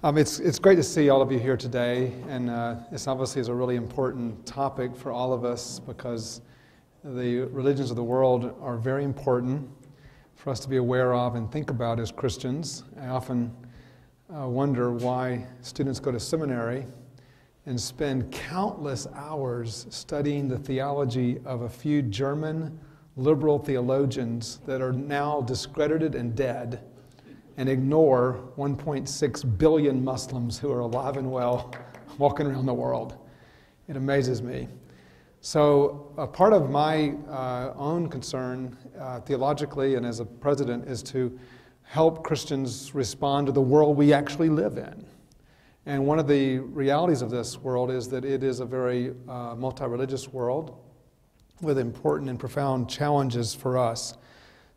It's great to see all of you here today, and this obviously is a really important topic for all of us because the religions of the world are very important for us to be aware of and think about as Christians. I often wonder why students go to seminary and spend countless hours studying the theology of a few German liberal theologians that are now discredited and dead, and ignore 1.6 billion Muslims who are alive and well walking around the world. It amazes me. So a part of my own concern theologically and as a president is to help Christians respond to the world we actually live in. And one of the realities of this world is that it is a very multi-religious world with important and profound challenges for us.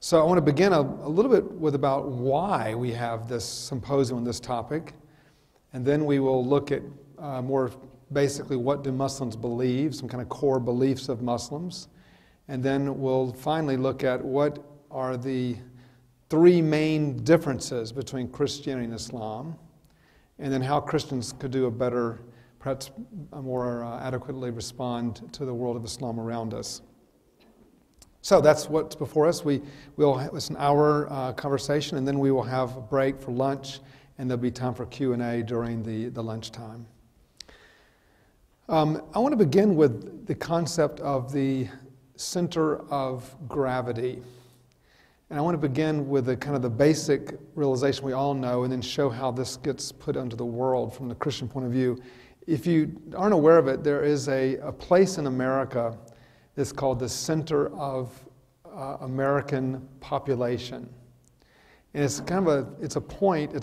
So I want to begin a little bit with about why we have this symposium on this topic, and then we will look at more basically what do Muslims believe, some kind of core beliefs of Muslims, and then we'll finally look at what are the three main differences between Christianity and Islam, and then how Christians could do a better, perhaps more adequately respond to the world of Islam around us. So that's what's before us. It's an hour conversation, and then we will have a break for lunch, and there'll be time for Q&A during the lunchtime. I want to begin with the concept of the center of gravity. And I want to begin with the kind of the basic realization we all know, and then show how this gets put into the world from the Christian point of view. If you aren't aware of it, there is a place in America that's called the center of American population. And it's kind of it's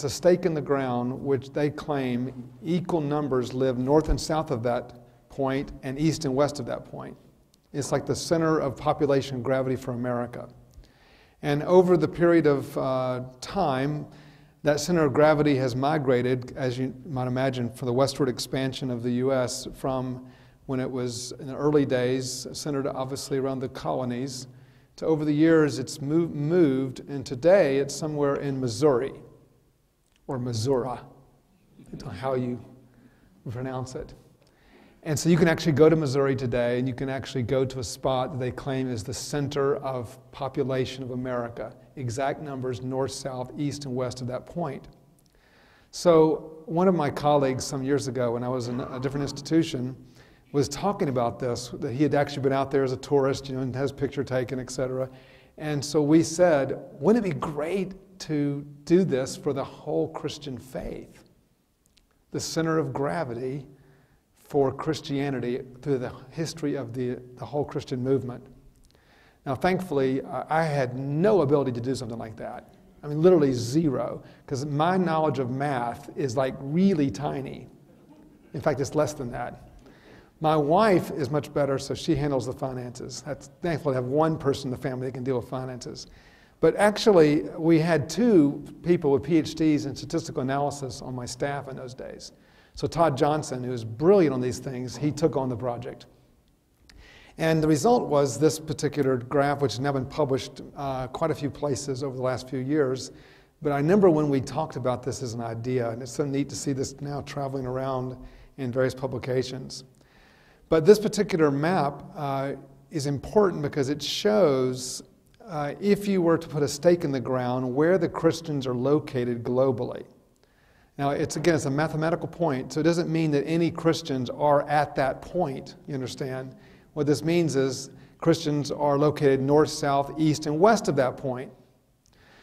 a stake in the ground which they claim equal numbers live north and south of that point and east and west of that point. It's like the center of population gravity for America. And over the period of time, that center of gravity has migrated, as you might imagine, for the westward expansion of the U.S. from when it was in the early days, centered obviously around the colonies, to over the years it's moved, and today it's somewhere in Missouri, or Missouri, depending on how you pronounce it. And so you can actually go to Missouri today, and you can actually go to a spot that they claim is the center of population of America. Exact numbers, north, south, east, and west of that point. So one of my colleagues some years ago, when I was in a different institution, was talking about this, that he had actually been out there as a tourist, and has picture taken, etc. And so we said, wouldn't it be great to do this for the whole Christian faith? The center of gravity for Christianity through the history of the whole Christian movement. Now, thankfully, I had no ability to do something like that. I mean, literally zero, because my knowledge of math is like really tiny. In fact, it's less than that. My wife is much better, so she handles the finances. Thankfully, I have one person in the family that can deal with finances. But actually, we had two people with PhDs in statistical analysis on my staff in those days. So Todd Johnson, who is brilliant on these things, he took on the project. And the result was this particular graph, which has now been published quite a few places over the last few years. But I remember when we talked about this as an idea, and it's so neat to see this now traveling around in various publications. But this particular map is important because it shows, if you were to put a stake in the ground, where the Christians are located globally. Now, it's a mathematical point, so it doesn't mean that any Christians are at that point, you understand? What this means is Christians are located north, south, east, and west of that point.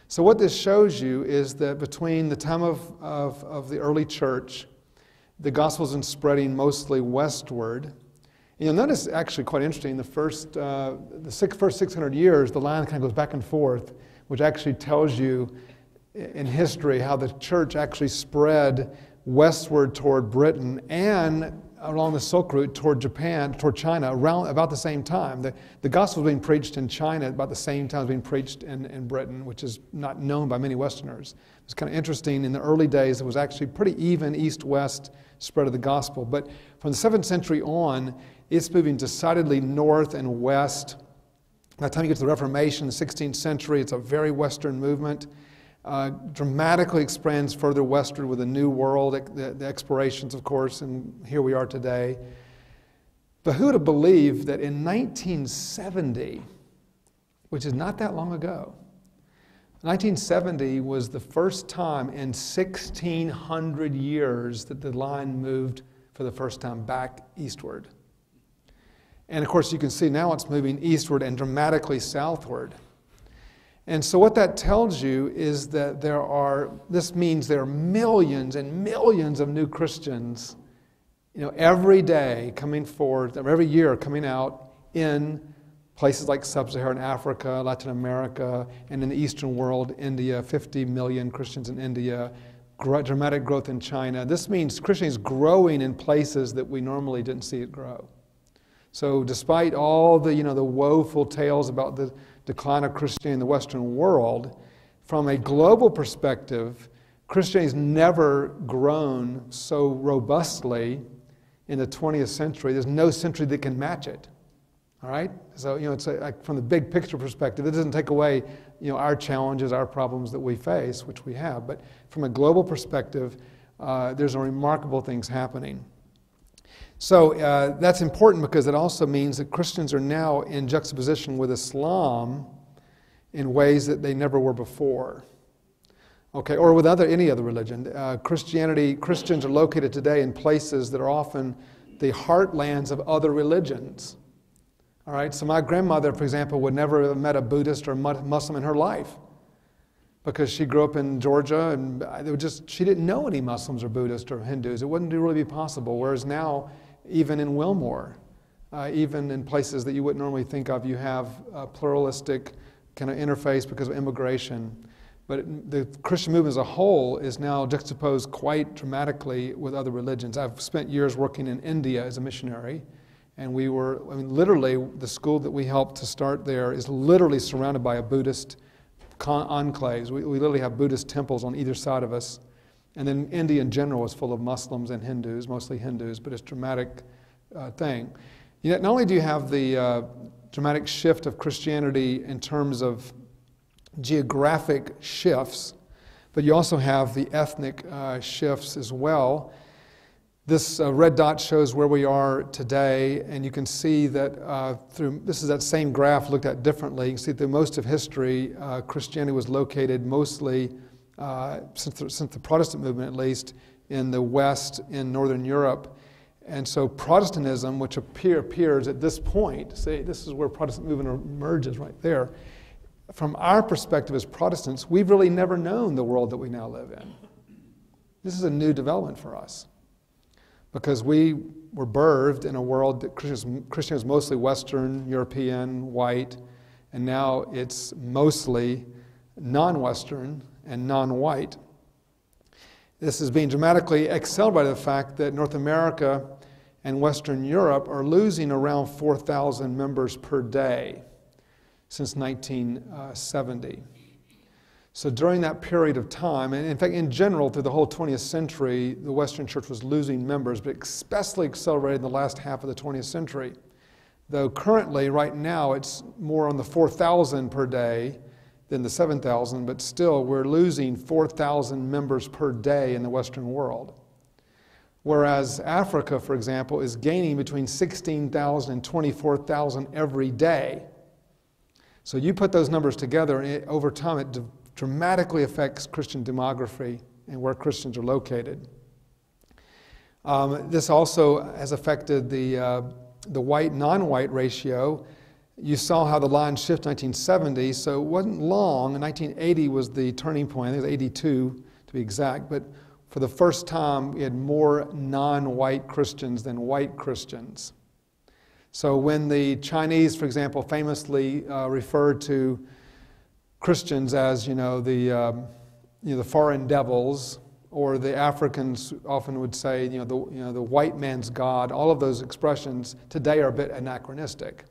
So what this shows you is that between the time of the early church, the gospel's been spreading mostly westward. You'll notice, actually quite interesting, the first 600 years, the line kind of goes back and forth, which actually tells you in history how the church actually spread westward toward Britain and along the Silk Route toward Japan, toward China, around about the same time. The gospel was being preached in China about the same time as being preached in Britain, which is not known by many Westerners. It's kind of interesting. In the early days, it was actually pretty even east-west spread of the gospel. But from the 7th century on, it's moving decidedly north and west. By the time you get to the Reformation, the 16th century, it's a very Western movement. dramatically expands further westward with the New World, the explorations, of course, and here we are today. But who would have believed that in 1970, which is not that long ago, 1970 was the first time in 1,600 years that the line moved for the first time back eastward. And of course, you can see now it's moving eastward and dramatically southward. And so what that tells you is that this means there are millions and millions of new Christians, every day coming forward, every year coming out in places like Sub-Saharan Africa, Latin America, and in the Eastern world, India, 50 million Christians in India, dramatic growth in China. This means Christianity is growing in places that we normally didn't see it grow. So despite all the, the woeful tales about the decline of Christianity in the Western world, from a global perspective, Christianity has never grown so robustly in the 20th century. There's no century that can match it. All right? So, it's like from the big picture perspective, it doesn't take away, our challenges, our problems that we face, which we have. But from a global perspective, there's remarkable things happening. So that's important because it also means that Christians are now in juxtaposition with Islam in ways that they never were before. Okay, or with any other religion. Christians are located today in places that are often the heartlands of other religions. All right, so my grandmother, for example, would never have met a Buddhist or Muslim in her life because she grew up in Georgia and she didn't know any Muslims or Buddhists or Hindus. It wouldn't really be possible, whereas now, even in Wilmore, even in places that you wouldn't normally think of, you have a pluralistic kind of interface because of immigration. But the Christian movement as a whole is now juxtaposed quite dramatically with other religions. I've spent years working in India as a missionary, and literally, the school that we helped to start there is literally surrounded by a Buddhist enclaves. We literally have Buddhist temples on either side of us. And then India in general is full of Muslims and Hindus, mostly Hindus, but it's a dramatic thing. Not only do you have the dramatic shift of Christianity in terms of geographic shifts, but you also have the ethnic shifts as well. This red dot shows where we are today, and you can see that this is that same graph looked at differently. You can see through most of history, Christianity was located mostly, since the Protestant movement at least, in the West, in Northern Europe. And so Protestantism, which appears at this point, see, this is where Protestant movement emerges right there. From our perspective as Protestants, we've really never known the world that we now live in. This is a new development for us because we were birthed in a world that Christianity was mostly Western, European, white, and now it's mostly non-Western and non-white. This is being dramatically accelerated by the fact that North America and Western Europe are losing around 4,000 members per day since 1970. So during that period of time, and in fact in general through the whole 20th century, the Western Church was losing members, but especially accelerated in the last half of the 20th century. Though currently, right now, it's more on the 4,000 per day than the 7,000, but still we're losing 4,000 members per day in the Western world. Whereas Africa, for example, is gaining between 16,000 and 24,000 every day. So you put those numbers together, and over time it dramatically affects Christian demography and where Christians are located. This also has affected the white, non-white ratio. You saw how the line shifted in 1970, so it wasn't long. 1980 was the turning point. I think it was 82 to be exact, but for the first time we had more non-white Christians than white Christians. So when the Chinese, for example, famously referred to Christians as, the foreign devils, or the Africans often would say, the white man's God, all of those expressions today are a bit anachronistic.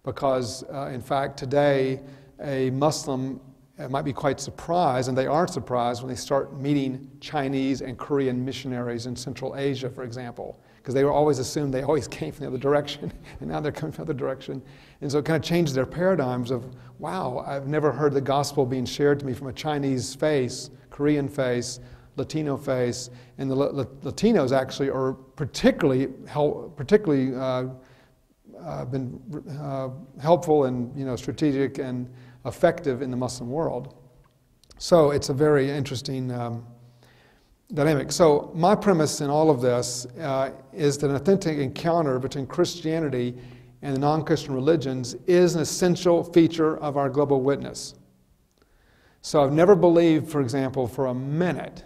Because, in fact, today a Muslim might be quite surprised, and they are surprised when they start meeting Chinese and Korean missionaries in Central Asia, for example. because they were always assumed they always came from the other direction, and now they're coming from the other direction. And so it kind of changed their paradigms of, wow, I've never heard the gospel being shared to me from a Chinese face, Korean face, Latino face, and the Latinos actually are particularly been helpful and strategic and effective in the Muslim world. So it's a very interesting dynamic. So my premise in all of this is that an authentic encounter between Christianity and the non-Christian religions is an essential feature of our global witness. So I've never believed, for example, for a minute,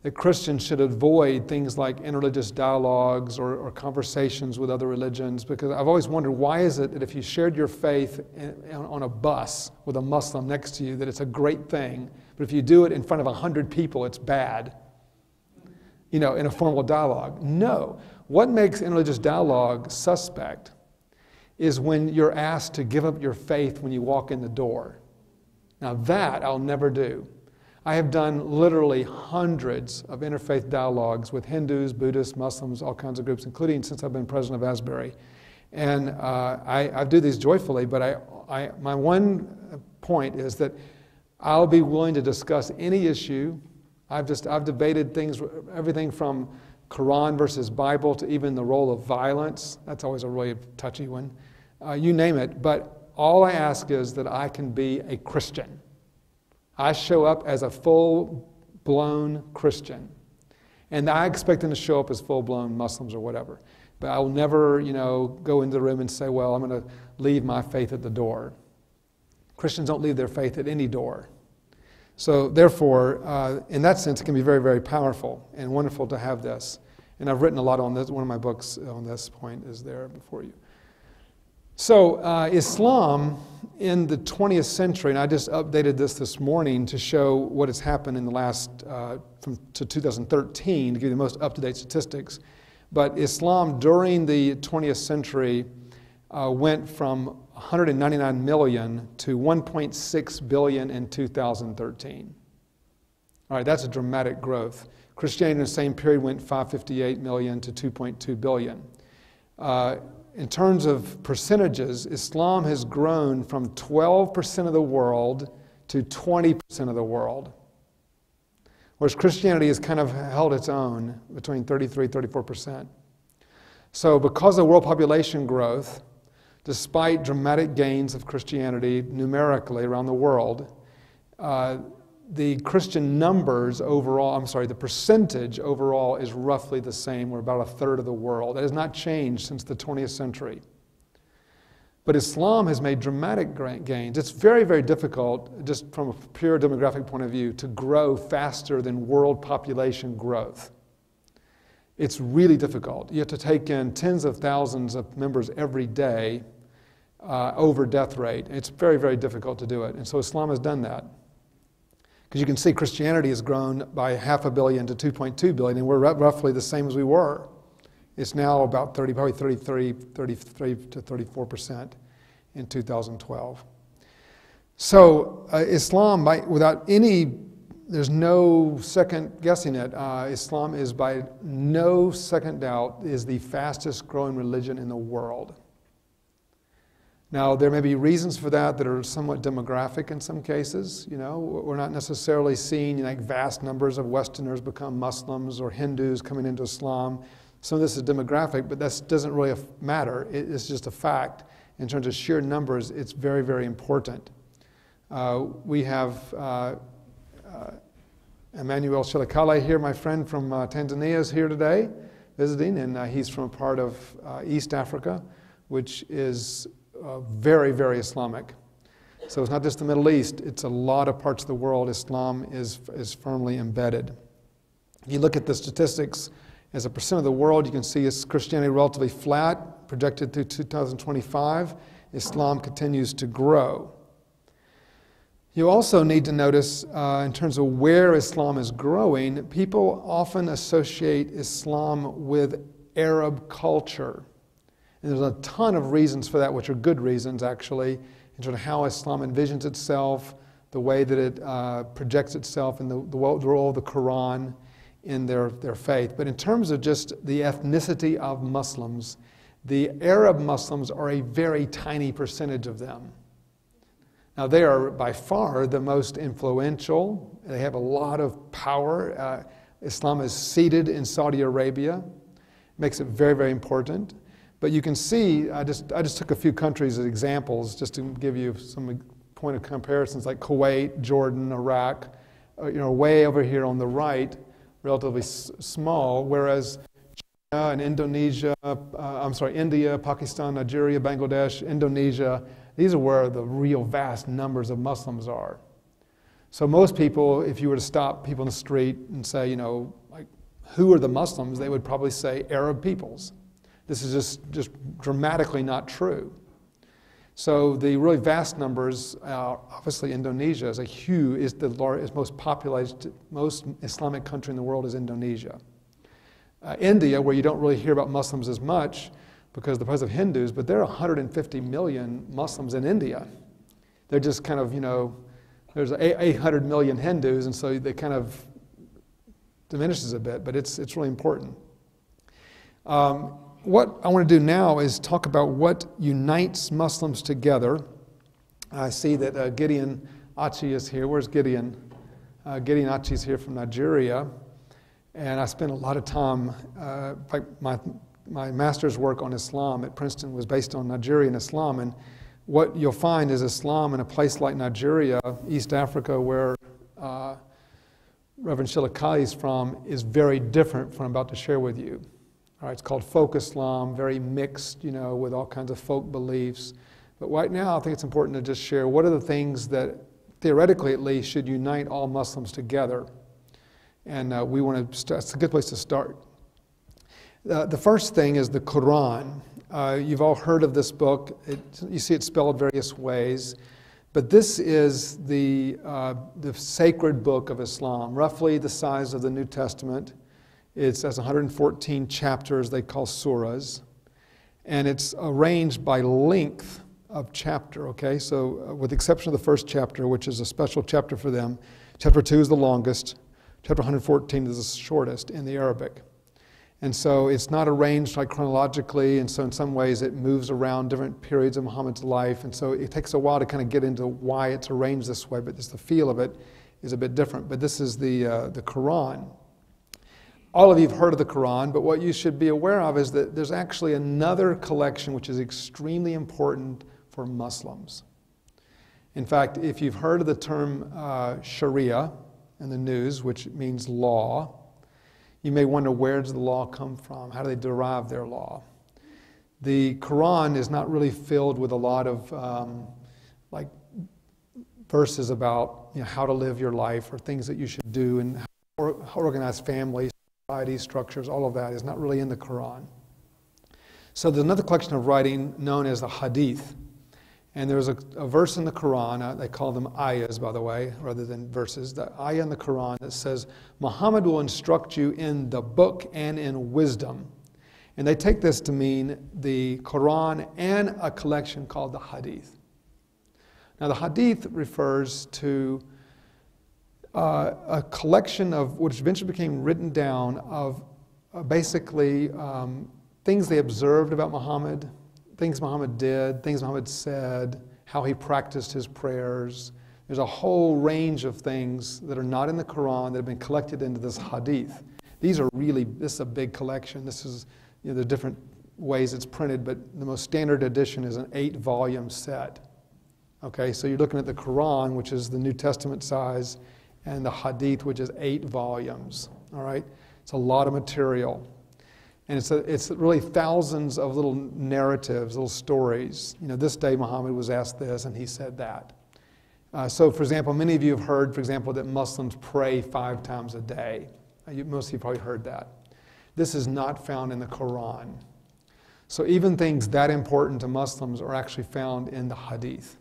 that Christians should avoid things like interreligious dialogues or conversations with other religions, because I've always wondered, why is it that if you shared your faith on a bus with a Muslim next to you, that it's a great thing, but if you do it in front of 100 people, it's bad, in a formal dialogue? No. What makes interreligious dialogue suspect is when you're asked to give up your faith when you walk in the door. Now that I'll never do. I have done literally hundreds of interfaith dialogues with Hindus, Buddhists, Muslims, all kinds of groups, including since I've been president of Asbury. And I do these joyfully, but my one point is that I'll be willing to discuss any issue. I've debated things, everything from Quran versus Bible to even the role of violence. That's always a really touchy one. You name it. But all I ask is that I can be a Christian. I show up as a full-blown Christian. And I expect them to show up as full-blown Muslims or whatever. But I will never, go into the room and say, well, I'm going to leave my faith at the door. Christians don't leave their faith at any door. So therefore, in that sense, it can be very, very powerful and wonderful to have this. And I've written a lot on this. One of my books on this point is there before you. So Islam in the 20th century, and I just updated this morning to show what has happened in the last, to 2013, to give you the most up-to-date statistics. But Islam during the 20th century went from 199 million to 1.6 billion in 2013. All right, that's a dramatic growth. Christianity in the same period went 558 million to 2.2 billion. In terms of percentages, Islam has grown from 12% of the world to 20% of the world, whereas Christianity has kind of held its own between 33-34%. So because of world population growth, despite dramatic gains of Christianity numerically around the world, the Christian numbers overall, the percentage overall is roughly the same. We're about a third of the world. That has not changed since the 20th century. But Islam has made dramatic gains. It's very, very difficult, just from a pure demographic point of view, to grow faster than world population growth. It's really difficult. You have to take in tens of thousands of members every day over death rate. It's very, very difficult to do it. And so Islam has done that. Because you can see Christianity has grown by 500 million to 2.2 billion, and we're roughly the same as we were. It's now about probably 33 to 34% in 2012. So Islam, there's no second guessing it, Islam is by no second doubt is the fastest growing religion in the world. Now, there may be reasons for that are somewhat demographic in some cases. We're not necessarily seeing vast numbers of Westerners become Muslims or Hindus coming into Islam. Some of this is demographic, but that doesn't really matter. It's just a fact. In terms of sheer numbers, it's very, very important. We have Emmanuel Shilikale here, my friend from Tanzania, is here today visiting, and he's from a part of East Africa, which is very, very Islamic. So it's not just the Middle East, it's a lot of parts of the world Islam is firmly embedded. If you look at the statistics as a percent of the world, you can see Christianity relatively flat, projected through 2025. Islam continues to grow. You also need to notice, in terms of where Islam is growing, people often associate Islam with Arab culture. And there's a ton of reasons for that, which are good reasons, actually, in terms of how Islam envisions itself, the way that it projects itself, and the role of the Quran in their faith. But in terms of just the ethnicity of Muslims, the Arab Muslims are a very tiny percentage of them. Now, they are by far the most influential. They have a lot of power. Islam is seated in Saudi Arabia. Makes it very, very important. But you can see, I just took a few countries as examples just to give you some point of comparisons, like Kuwait, Jordan, Iraq, way over here on the right, relatively small, whereas China and Indonesia, India, Pakistan, Nigeria, Bangladesh, Indonesia, these are where the real vast numbers of Muslims are. So most people, if you were to stop people in the street and say, who are the Muslims, they would probably say Arab peoples. This is just dramatically not true. So the really vast numbers, obviously Indonesia is the most populated, most Islamic country in the world is Indonesia. India, where you don't really hear about Muslims as much because of Hindus, but there are 150 million Muslims in India. They're just kind of, there's 800 million Hindus, and so they kind of diminishes a bit, but it's really important. What I want to do now is talk about what unites Muslims together. I see that Gideon Achi is here. Where's Gideon? Gideon Achi is here from Nigeria. And I spent a lot of time, in fact, my master's work on Islam at Princeton was based on Nigerian Islam. And what you'll find is Islam in a place like Nigeria, East Africa, where Reverend Shilakali is from, is very different from what I'm about to share with you. All right, it's called folk Islam, very mixed, with all kinds of folk beliefs. But right now, I think it's important to just share what are the things that, theoretically at least, should unite all Muslims together. And we want to start, it's a good place to start. The first thing is the Quran. You've all heard of this book. You see it spelled various ways. But this is the sacred book of Islam, roughly the size of the New Testament. It has 114 chapters they call surahs, and it's arranged by length of chapter, okay? So with the exception of the first chapter, which is a special chapter for them, chapter 2 is the longest, chapter 114 is the shortest in the Arabic. And so it's not arranged like chronologically, and so in some ways it moves around different periods of Muhammad's life, and so it takes a while to kind of get into why it's arranged this way, but just the feel of it is a bit different. But this is the Quran. All of you have heard of the Quran, but what you should be aware of is that there's actually another collection which is extremely important for Muslims. In fact, if you've heard of the term Sharia in the news, which means law, you may wonder, where does the law come from? How do they derive their law? The Quran is not really filled with a lot of verses about how to live your life or things that you should do and how to organize families, society structures, all of that is not really in the Quran. So there's another collection of writing known as the Hadith. And there's a verse in the Quran, they call them ayahs, by the way, rather than verses, the ayah in the Quran that says, Muhammad will instruct you in the book and in wisdom. And they take this to mean the Quran and a collection called the Hadith. Now the Hadith refers to a collection of, which eventually became written down, of basically things they observed about Muhammad, things Muhammad did, things Muhammad said, how he practiced his prayers. There's a whole range of things that are not in the Quran that have been collected into this Hadith. This is a big collection. This is, there are different ways it's printed, but the most standard edition is an 8-volume set. Okay, so you're looking at the Quran, which is the New Testament size, and the Hadith, which is 8 volumes. All right, it's a lot of material. And it's really thousands of little narratives, little stories. This day Muhammad was asked this and he said that. So for example, many of you have heard, for example, that Muslims pray 5 times a day. Most of you probably heard that. This is not found in the Quran. So even things that important to Muslims are actually found in the Hadith.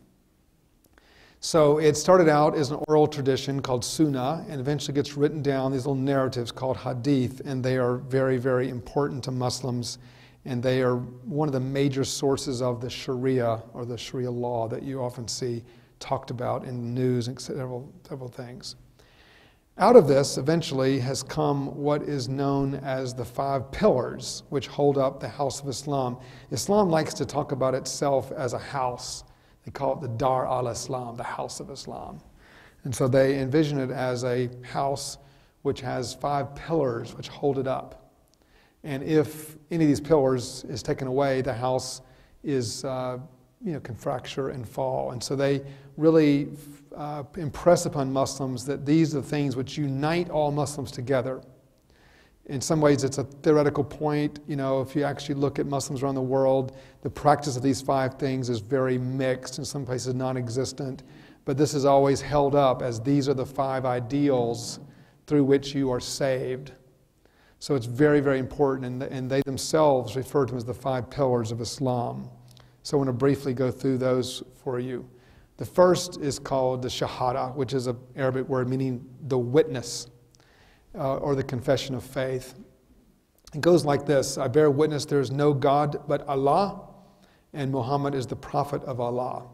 So it started out as an oral tradition called Sunnah, and eventually gets written down, these little narratives called Hadith, and they are very, very important to Muslims, and they are one of the major sources of the Sharia, or the Sharia law that you often see talked about in the news and several things. Out of this, eventually, has come what is known as the 5 pillars, which hold up the house of Islam. Islam likes to talk about itself as a house. They call it the Dar al-Islam, the house of Islam. And so they envision it as a house which has 5 pillars which hold it up. And if any of these pillars is taken away, the house is, can fracture and fall. And so they really impress upon Muslims that these are the things which unite all Muslims together. In some ways, it's a theoretical point. If you actually look at Muslims around the world, the practice of these 5 things is very mixed, in some places non-existent. But this is always held up as these are the 5 ideals through which you are saved. So it's very, very important, and they themselves refer to them as the 5 pillars of Islam. So I want to briefly go through those for you. The first is called the Shahada, which is an Arabic word meaning the witness, or the confession of faith. It goes like this: I bear witness there is no God but Allah, and Muhammad is the prophet of Allah.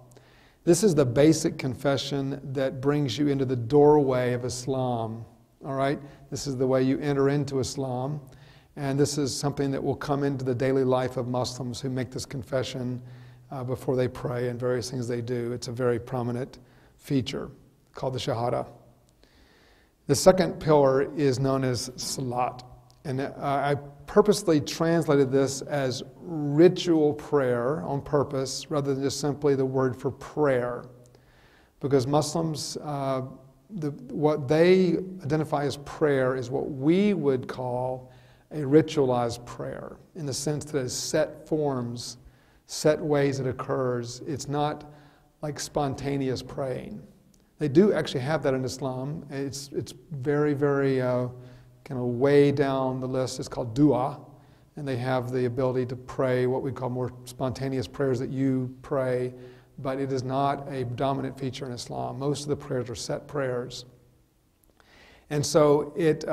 This is the basic confession that brings you into the doorway of Islam. All right? This is the way you enter into Islam. And this is something that will come into the daily life of Muslims who make this confession before they pray and various things they do. It's a very prominent feature called the Shahada. The second pillar is known as Salat. And I purposely translated this as ritual prayer on purpose rather than just simply the word for prayer. Because Muslims, what they identify as prayer is what we would call a ritualized prayer, in the sense that it's set forms, set ways it occurs. It's not like spontaneous praying. They do actually have that in Islam. It's very, very kind of way down the list. It's called dua, and they have the ability to pray what we call more spontaneous prayers that you pray, but it is not a dominant feature in Islam. Most of the prayers are set prayers. And so it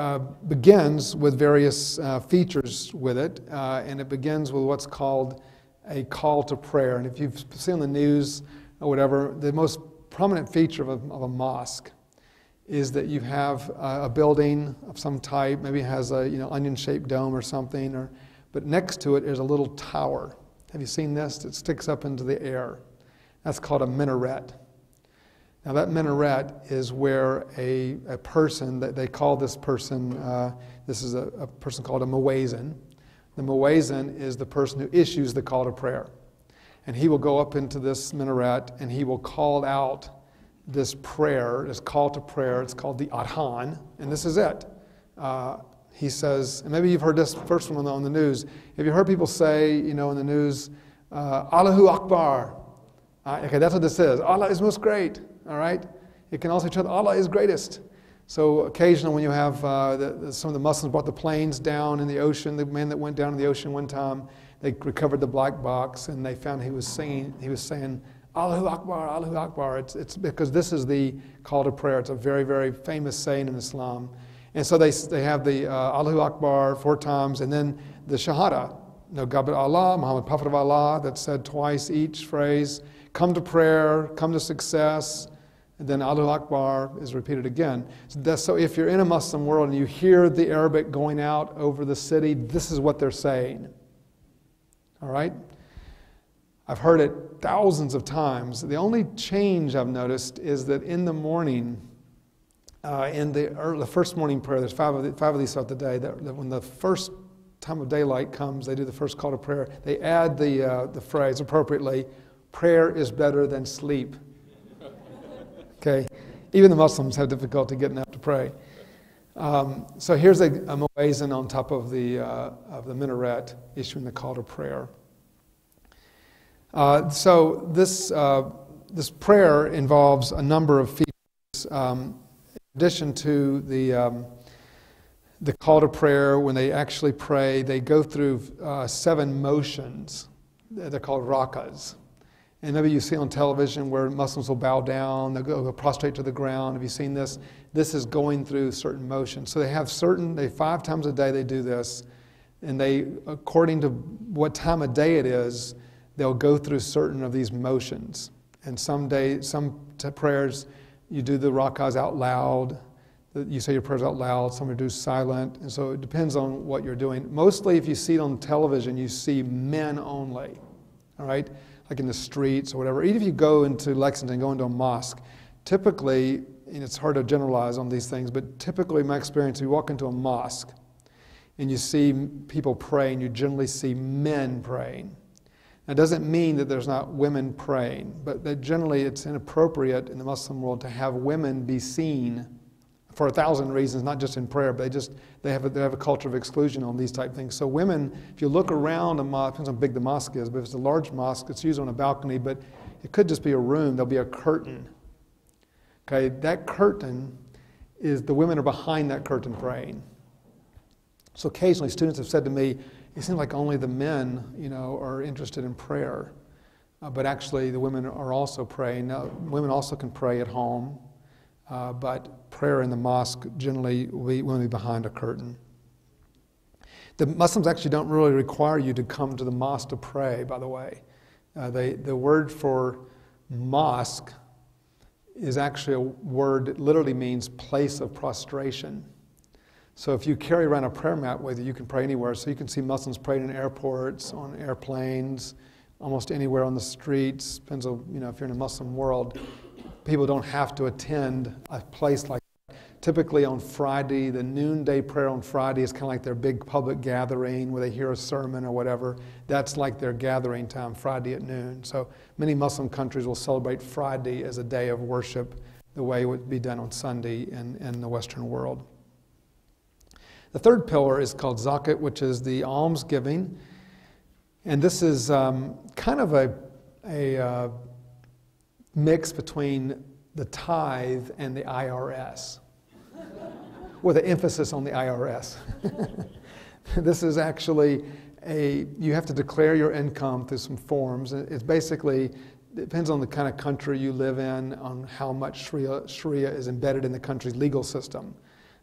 begins with various features with it, and it begins with what's called a call to prayer. And if you've seen the news or whatever, the most prominent feature of a mosque is that you have a building of some type, maybe it has a onion-shaped dome or something, but next to it is a little tower. Have you seen this? It sticks up into the air. That's called a minaret. Now that minaret is where a person, that they call this person, this is a person called a muezzin. The muezzin is the person who issues the call to prayer. And he will go up into this minaret and he will call out this prayer, this call to prayer. It's called the Adhan, and this is it. He says, and maybe you've heard this first one on the news. Have you heard people say, in the news, Allahu Akbar? Okay, that's what this is. Allah is most great. All right? It can also tell Allah is greatest. So occasionally when you have some of the Muslims brought the planes down in the ocean, the man that went down in the ocean one time, they recovered the black box and they found he was saying Allahu Akbar, Allahu Akbar. It's because this is the call to prayer. It's a very, very famous saying in Islam. And so they have the Allahu Akbar 4 times, and then the Shahada. No God but Allah, Muhammad, Prophet of Allah, that's said twice each phrase. Come to prayer, come to success, and then Allahu Akbar is repeated again. So if you're in a Muslim world and you hear the Arabic going out over the city, this is what they're saying. All right? I've heard it thousands of times. The only change I've noticed is that in the morning, in the first morning prayer, there's five of these throughout the day, that when the first time of daylight comes, they do the first call to prayer. They add the phrase appropriately, prayer is better than sleep. Okay, even the Muslims have difficulty getting up to pray. So here's a muezzin on top of the minaret issuing the call to prayer. So this prayer involves a number of features. In addition to the call to prayer, when they actually pray, they go through 7 motions. They're called rakas. And maybe you see on television where Muslims will bow down, they'll go prostrate to the ground. Have you seen this? This is going through certain motions. So they 5 times a day they do this. And they, according to what time of day it is, they'll go through certain of these motions. And some prayers, you do the rakas out loud. You say your prayers out loud, some are do silent, and so it depends on what you're doing. Mostly if you see it on television, you see men only, all right? Like in the streets or whatever. Even if you go into Lexington, go into a mosque, typically, and it's hard to generalize on these things, but typically in my experience, you walk into a mosque and you see people praying, you generally see men praying. That doesn't mean that there's not women praying, but that generally it's inappropriate in the Muslim world to have women be seen for 1,000 reasons, not just in prayer, but they have a culture of exclusion on these type things. So women, if you look around a mosque, depends on how big the mosque is, but if it's a large mosque, it's usually on a balcony, but it could just be a room, there'll be a curtain. Okay, that curtain is, the women are behind that curtain praying. So occasionally students have said to me, it seems like only the men, are interested in prayer. But actually the women are also praying. Now, women also can pray at home, but prayer in the mosque generally will be behind a curtain. The Muslims actually don't really require you to come to the mosque to pray, by the way. The word for mosque is actually a word that literally means place of prostration. So if you carry around a prayer mat with you, you can pray anywhere. So you can see Muslims praying in airports, on airplanes, almost anywhere on the streets. Depends on, if you're in a Muslim world, people don't have to attend a place like that. Typically on Friday, the noonday prayer on Friday is kind of like their big public gathering where they hear a sermon or whatever. That's like their gathering time, Friday at noon. So many Muslim countries will celebrate Friday as a day of worship the way it would be done on Sunday in the Western world. The third pillar is called zakat, which is the almsgiving. And this is kind of a mix between the tithe and the IRS, with an emphasis on the IRS. This is actually you have to declare your income through some forms. It's basically, it depends on the kind of country you live in, on how much Sharia is embedded in the country's legal system.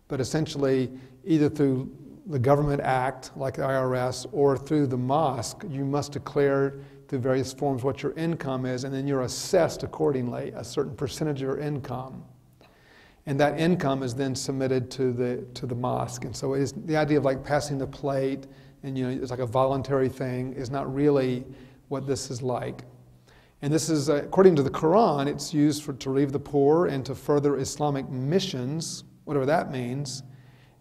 But essentially, either through the government act, like the IRS, or through the mosque, you must declare through various forms what your income is, and then you're assessed accordingly, a certain percentage of your income. And that income is then submitted to the mosque. And so it's the idea of like passing the plate, and it's like a voluntary thing, is not really what this is like. And this is, according to the Quran, it's used to relieve the poor and to further Islamic missions, whatever that means.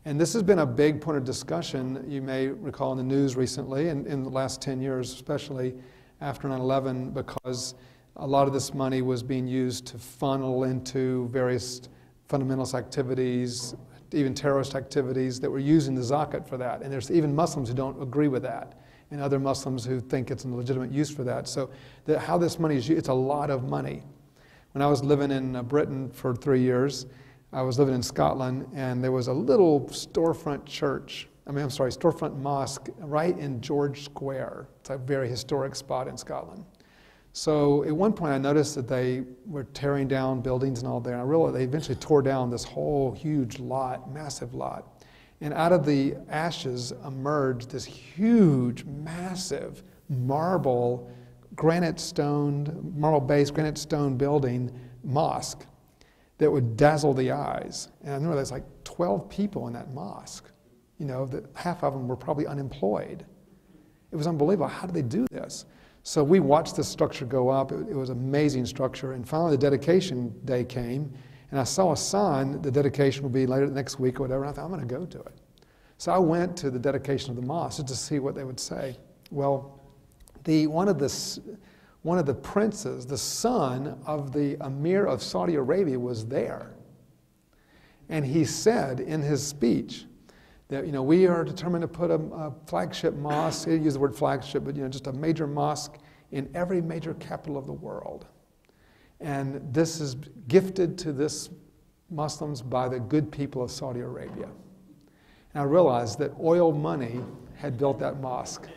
And this has been a big point of discussion, you may recall in the news recently, and in the last 10 years, especially after 9/11, because a lot of this money was being used to funnel into various fundamentalist activities, even terrorist activities that were using the zakat for that. And there's even Muslims who don't agree with that, and other Muslims who think it's a legitimate use for that. So how this money is used, it's a lot of money. When I was living in Britain for 3 years, I was living in Scotland, and there was a little storefront mosque right in George Square. It's a very historic spot in Scotland. So at one point I noticed that they were tearing down buildings and all there, and I realized they eventually tore down this whole huge lot, massive lot. And out of the ashes emerged this huge, massive marble-based granite stone building mosque that would dazzle the eyes. And I remember there's like 12 people in that mosque. That half of them were probably unemployed. It was unbelievable. How did they do this? So we watched this structure go up. It was an amazing structure. And finally the dedication day came, and I saw a sign, the dedication will be later next week or whatever, and I thought, I'm going to go to it. So I went to the dedication of the mosque just to see what they would say. Well, one of the princes, the son of the Emir of Saudi Arabia, was there. And he said in his speech that, we are determined to put a flagship mosque, he used the word flagship, but just a major mosque in every major capital of the world. And this is gifted to this Muslims by the good people of Saudi Arabia. And I realized that oil money had built that mosque.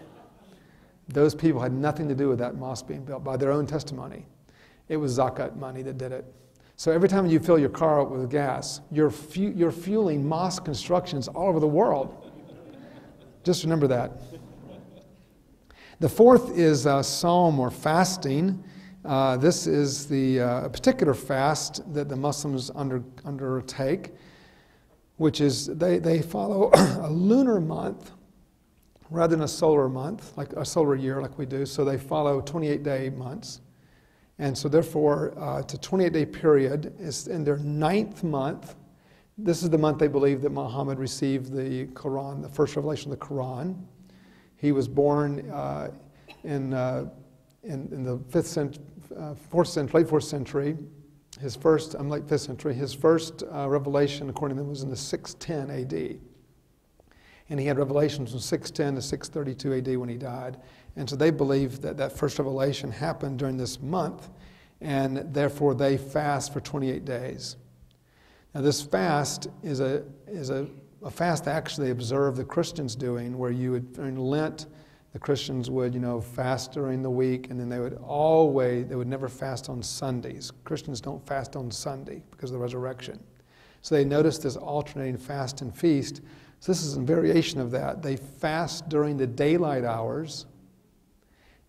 Those people had nothing to do with that mosque being built, by their own testimony. It was zakat money that did it. So every time you fill your car up with gas, you're fueling mosque constructions all over the world. Just remember that. The fourth is Sawm, or fasting. This is the particular fast that the Muslims undertake. which is they follow a lunar month rather than a solar month, like a solar year like we do. So they follow 28-day months. And so therefore, it's a 28-day period. It's in their 9th month. This is the month they believe that Muhammad received the Quran, the first revelation of the Quran. He was born in the 5th century, late 4th century. His first, late 5th century, his first revelation, according to them, was in the 610 AD. And he had revelations from 610 to 632 AD when he died. And so they believe that that first revelation happened during this month, and therefore they fast for 28 days. Now this fast is a fast actually observed the Christians doing, where you would, during Lent, the Christians would, fast during the week, and then they would never fast on Sundays. Christians don't fast on Sunday because of the resurrection. So they noticed this alternating fast and feast. So this is a variation of that. They fast during the daylight hours,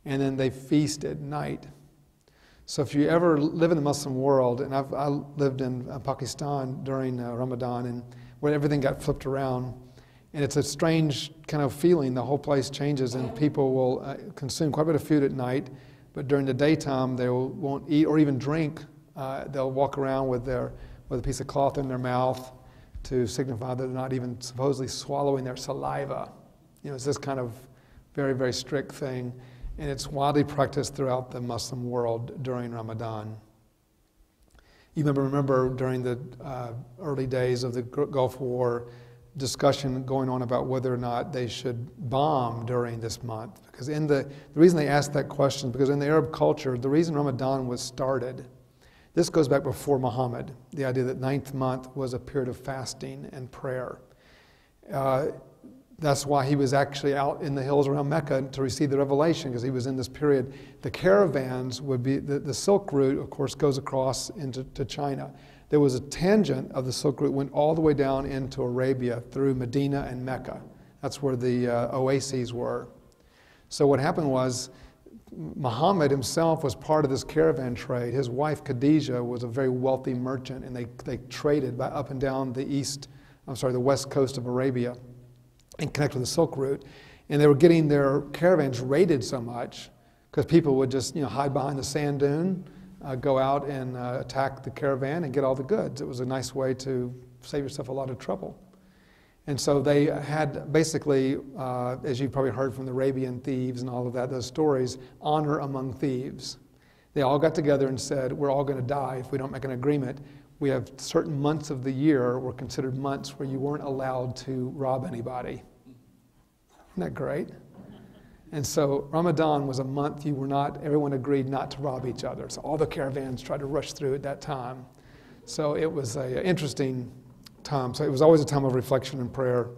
and then they feast at night. So if you ever live in the Muslim world, and I lived in Pakistan during Ramadan, and where everything got flipped around, and it's a strange kind of feeling. The whole place changes, and people will consume quite a bit of food at night, but during the daytime they won't eat or even drink. They'll walk around with a piece of cloth in their mouth to signify that they're not even supposedly swallowing their saliva. It's this kind of very, very strict thing, and it's widely practiced throughout the Muslim world during Ramadan. You remember during the early days of the Gulf War, discussion going on about whether or not they should bomb during this month. Because the reason they asked that question is because in the Arab culture, the reason Ramadan was started, this goes back before Muhammad, the idea that 9th month was a period of fasting and prayer. That's why he was actually out in the hills around Mecca to receive the revelation, because he was in this period. The caravans would be, the Silk Route, of course, goes across into China. There was a tangent of the Silk Route, went all the way down into Arabia through Medina and Mecca. That's where the oases were. So what happened was, Muhammad himself was part of this caravan trade. His wife Khadijah was a very wealthy merchant, and they traded up and down the west coast of Arabia and connect with the Silk Route. And they were getting their caravans raided so much because people would just hide behind the sand dune, go out and attack the caravan and get all the goods. It was a nice way to save yourself a lot of trouble. And so they had basically, as you've probably heard from the Arabian thieves and all of that, those stories, honor among thieves. They all got together and said, we're all going to die if we don't make an agreement. We have certain months of the year were considered months where you weren't allowed to rob anybody. Isn't that great? And so Ramadan was a month everyone agreed not to rob each other. So all the caravans tried to rush through at that time. So it was an interesting time. So it was always a time of reflection and prayer.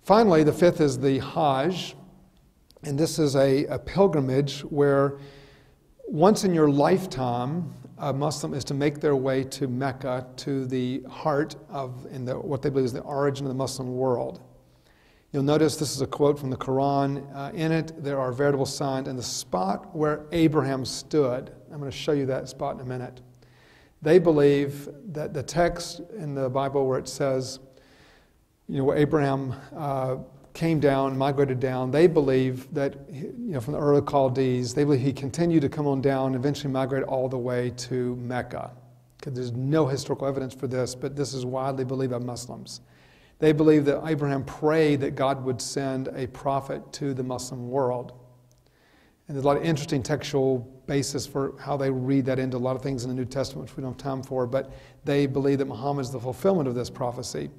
Finally, the 5th is the Hajj. And this is a pilgrimage where once in your lifetime, a Muslim is to make their way to Mecca, to the heart of what they believe is the origin of the Muslim world. You'll notice this is a quote from the Quran. In it, there are veritable signs, and the spot where Abraham stood. I'm going to show you that spot in a minute. They believe that the text in the Bible where it says, where Abraham came down, migrated down, they believe that, from the early Chaldees, they believe he continued to come on down and eventually migrate all the way to Mecca. Because there's no historical evidence for this, but this is widely believed by Muslims. They believe that Abraham prayed that God would send a prophet to the Muslim world. And there's a lot of interesting textual basis for how they read that into a lot of things in the New Testament, which we don't have time for, but they believe that Muhammad is the fulfillment of this prophecy.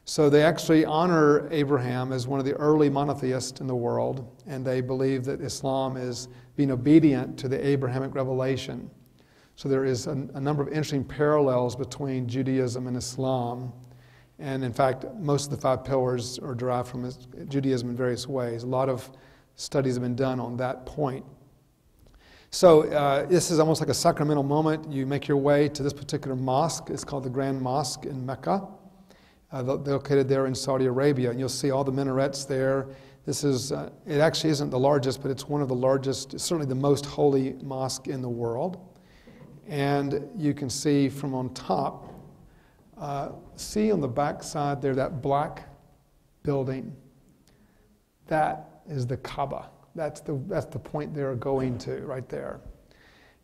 So they actually honor Abraham as one of the early monotheists in the world, and they believe that Islam is being obedient to the Abrahamic revelation. So there is a number of interesting parallels between Judaism and Islam. And in fact, most of the 5 pillars are derived from Judaism in various ways. A lot of studies have been done on that point. So this is almost like a sacramental moment. You make your way to this particular mosque. It's called the Grand Mosque in Mecca. They're located there in Saudi Arabia, and you'll see all the minarets there. This is, it actually isn't the largest, but it's one of the largest, certainly the most holy mosque in the world. And you can see from on top See on the back side there, that black building? That is the Kaaba. That's the point they're going to, right there.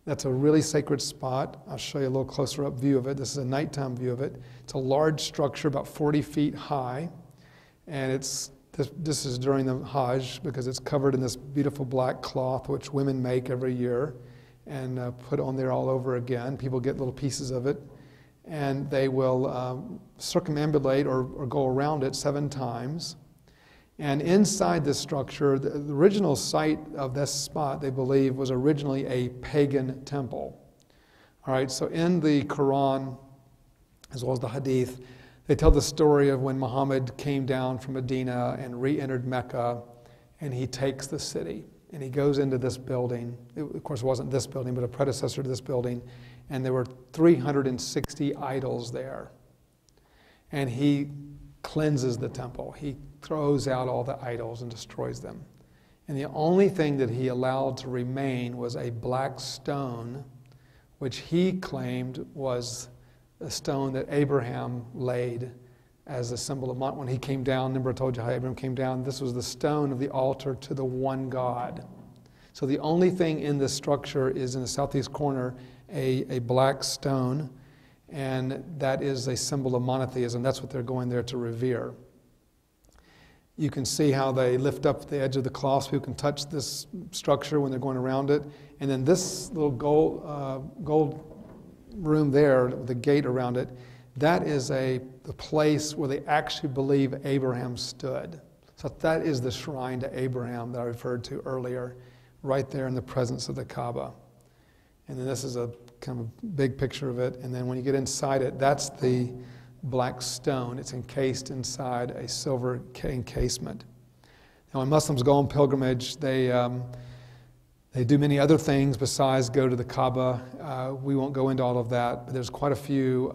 That's a really sacred spot. I'll show you a little closer up view of it. This is a nighttime view of it. It's a large structure, about 40 feet high. And this is during the Hajj, because it's covered in this beautiful black cloth, which women make every year and put on there all over again. People get little pieces of it. And they will circumambulate or go around it 7 times. And inside this structure, the original site of this spot, they believe, was originally a pagan temple. All right, so in the Quran, as well as the Hadith, they tell the story of when Muhammad came down from Medina and re-entered Mecca, and he takes the city. And he goes into this building. It, of course, it wasn't this building, but a predecessor to this building. And there were 360 idols there. And he cleanses the temple. He throws out all the idols and destroys them. And the only thing that he allowed to remain was a black stone, which he claimed was a stone that Abraham laid as a symbol of when he came down. Remember I told you how Abraham came down? This was the stone of the altar to the one God. So the only thing in this structure is in the southeast corner a black stone, and that is a symbol of monotheism. That's what they're going there to revere. You can see how they lift up the edge of the cloth so people can touch this structure when they're going around it. And then this little gold room there, with the gate around it, that is the place where they actually believe Abraham stood. So that is the shrine to Abraham that I referred to earlier, right there in the presence of the Kaaba. And then this is a kind of big picture of it. And then when you get inside it, that's the black stone. It's encased inside a silver encasement. Now, when Muslims go on pilgrimage, they do many other things besides go to the Kaaba. We won't go into all of that, but there's quite a few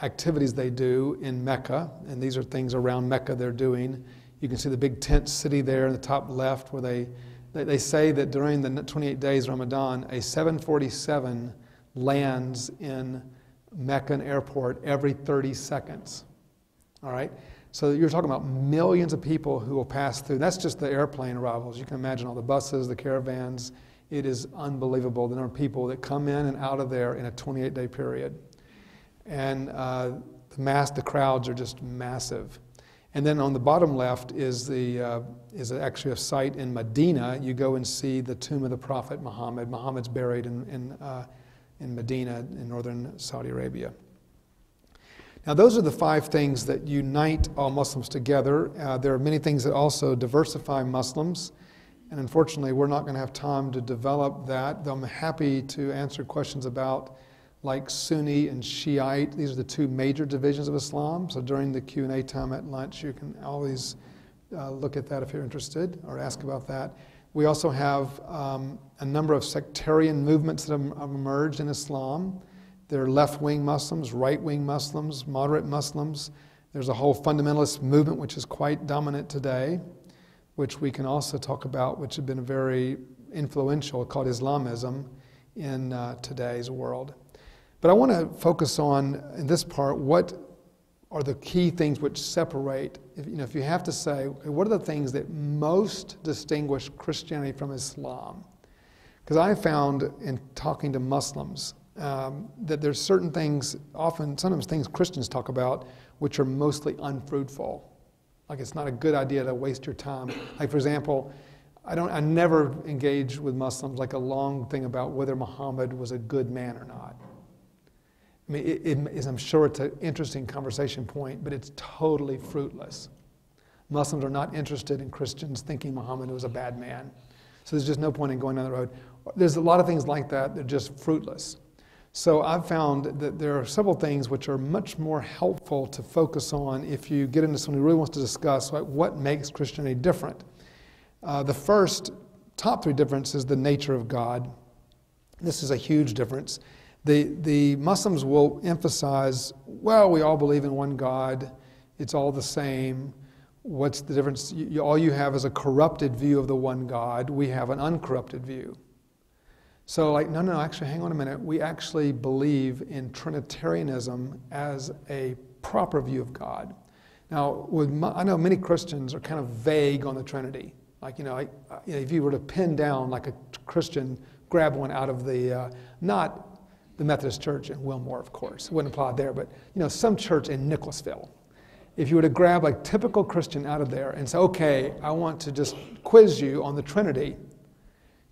activities they do in Mecca, and these are things around Mecca they're doing. You can see the big tent city there in the top left, where they say that during the 28 days of Ramadan, a 747 lands in Meccan airport every 30 seconds. All right? So you're talking about millions of people who will pass through. That's just the airplane arrivals. You can imagine all the buses, the caravans. It is unbelievable the number of people that come in and out of there in a 28-day period. And the crowds are just massive. And then on the bottom left is actually a site in Medina. You go and see the tomb of the Prophet Muhammad. Muhammad's buried in Medina in northern Saudi Arabia. Now, those are the 5 things that unite all Muslims together. There are many things that also diversify Muslims, and unfortunately, we're not going to have time to develop that. Though I'm happy to answer questions about, like Sunni and Shiite. These are the 2 major divisions of Islam. So during the Q&A time at lunch, you can always look at that if you're interested, or ask about that. We also have a number of sectarian movements that have emerged in Islam. There are left-wing Muslims, right-wing Muslims, moderate Muslims. There's a whole fundamentalist movement which is quite dominant today, which we can also talk about, which has been very influential, called Islamism in today's world. But I want to focus on, in this part, what are the key things which separate, if you have to say, okay, what are the things that most distinguish Christianity from Islam? Because I found in talking to Muslims that there's certain things, sometimes things Christians talk about, which are mostly unfruitful. Like it's not a good idea to waste your time. Like, for example, I never engage with Muslims like a long thing about whether Muhammad was a good man or not. I mean, I'm sure it's an interesting conversation point, but it's totally fruitless. Muslims are not interested in Christians thinking Muhammad was a bad man. So there's just no point in going down the road. There's a lot of things like that that are just fruitless. So I've found that there are several things which are much more helpful to focus on if you get into someone who really wants to discuss what makes Christianity different. The first, top 3 difference is the nature of God. This is a huge difference. The Muslims will emphasize, well, we all believe in one God. It's all the same. What's the difference? All you have is a corrupted view of the one God. We have an uncorrupted view. So like, no, actually, hang on a minute. We actually believe in Trinitarianism as a proper view of God. Now, I know many Christians are kind of vague on the Trinity. Like, if you were to pin down like a Christian, grab one out of the, not the Methodist Church in Wilmore, of course. It wouldn't apply there, but some church in Nicholasville. If you were to grab a typical Christian out of there and say, okay, I want to just quiz you on the Trinity,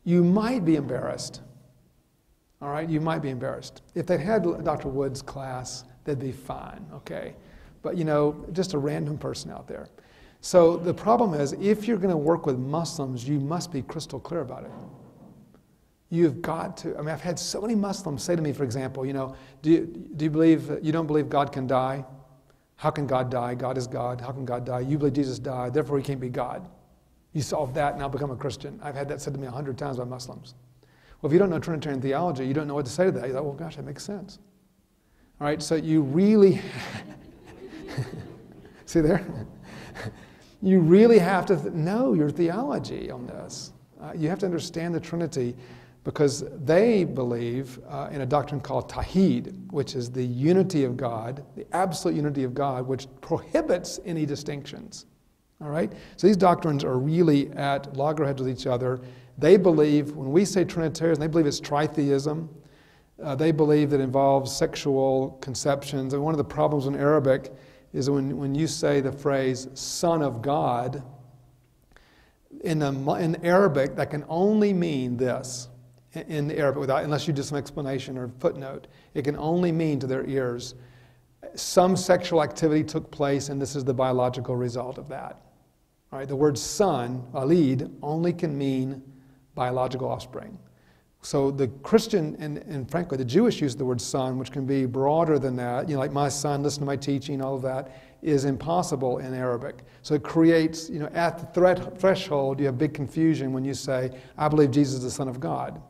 you might be embarrassed. All right, you might be embarrassed. If they'd had Dr. Wood's class, they'd be fine, okay? But just a random person out there. So the problem is, if you're going to work with Muslims, you must be crystal clear about it. You've got to. I mean, I've had so many Muslims say to me, for example, do you believe, you don't believe God can die? How can God die? God is God. How can God die? You believe Jesus died, therefore he can't be God. You solve that, now become a Christian. I've had that said to me 100 times by Muslims. Well, if you don't know Trinitarian theology, you don't know what to say to that. You thought, well, gosh, that makes sense. All right, so you really, see there? You really have to know your theology on this. You have to understand the Trinity, because they believe in a doctrine called Tawhid, which is the unity of God, the absolute unity of God, which prohibits any distinctions. All right? So these doctrines are really at loggerheads with each other. They believe, when we say Trinitarian, they believe it's tritheism. They believe that it involves sexual conceptions. And one of the problems in Arabic is when you say the phrase Son of God, in Arabic, that can only mean this. In the Arabic, unless you do some explanation or footnote, it can only mean to their ears, some sexual activity took place and this is the biological result of that. All right, the word son, walid, only can mean biological offspring. So the Christian and frankly the Jewish use of the word son, which can be broader than that, like my son, listen to my teaching, all of that, is impossible in Arabic. So it creates, at the threshold, you have big confusion when you say, I believe Jesus is the Son of God.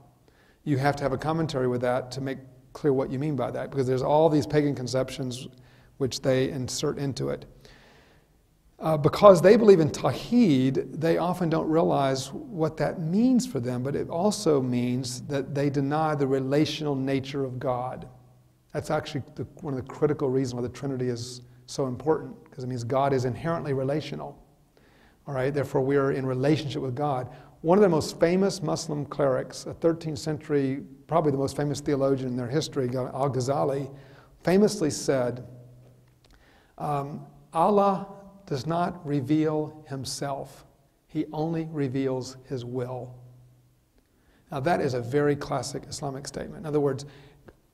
You have to have a commentary with that to make clear what you mean by that, because there's all these pagan conceptions which they insert into it. Because they believe in Tawhid, they often don't realize what that means for them, but it also means that they deny the relational nature of God. That's actually one of the critical reasons why the Trinity is so important, because it means God is inherently relational. All right, therefore we are in relationship with God. One of the most famous Muslim clerics, a 13th century, probably the most famous theologian in their history, Al-Ghazali, famously said, Allah does not reveal himself. He only reveals his will. Now that is a very classic Islamic statement. In other words,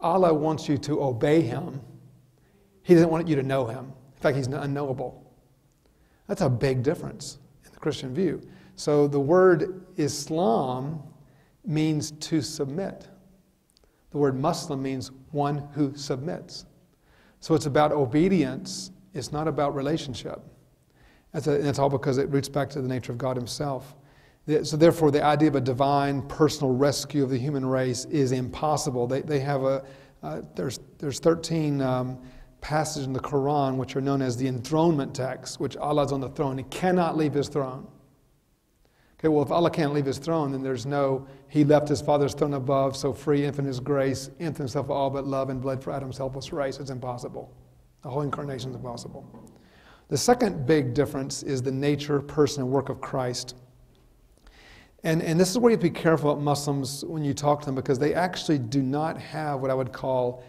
Allah wants you to obey him. He doesn't want you to know him. In fact, he's unknowable. That's a big difference in the Christian view. So the word Islam means to submit. The word Muslim means one who submits. So it's about obedience. It's not about relationship. That's all because it roots back to the nature of God himself. So therefore, the idea of a divine personal rescue of the human race is impossible. They have there's 13 passages in the Quran which are known as the enthronement text, which Allah's on the throne. He cannot leave his throne. Okay, well, if Allah can't leave his throne, then there's no, he left his Father's throne above, so free, infinite his grace, infinite himself all but love, and bled for Adam's helpless race. It's impossible. The whole incarnation is impossible. The second big difference is the nature, person, and work of Christ. And this is where you have to be careful about Muslims when you talk to them, because they actually do not have what I would call,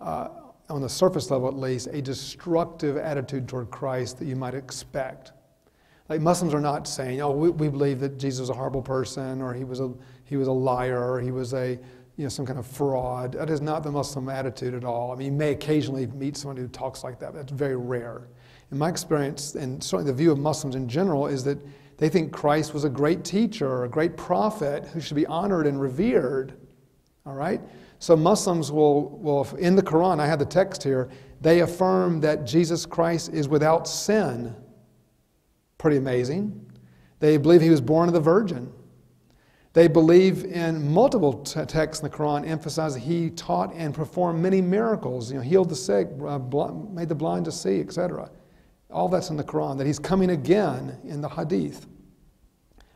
on the surface level at least, a destructive attitude toward Christ that you might expect. Like Muslims are not saying, oh, we believe that Jesus was a horrible person, or he was a liar, or he was some kind of fraud. That is not the Muslim attitude at all. I mean, you may occasionally meet someone who talks like that, but that's very rare. In my experience, and certainly the view of Muslims in general, is that they think Christ was a great teacher, a great prophet who should be honored and revered. All right? So Muslims will in the Quran, I have the text here, they affirm that Jesus Christ is without sin. Pretty amazing. They believe he was born of the Virgin. They believe in multiple texts in the Quran emphasize that he taught and performed many miracles, healed the sick, made the blind to see, etc. All that's in the Quran, that he's coming again in the Hadith.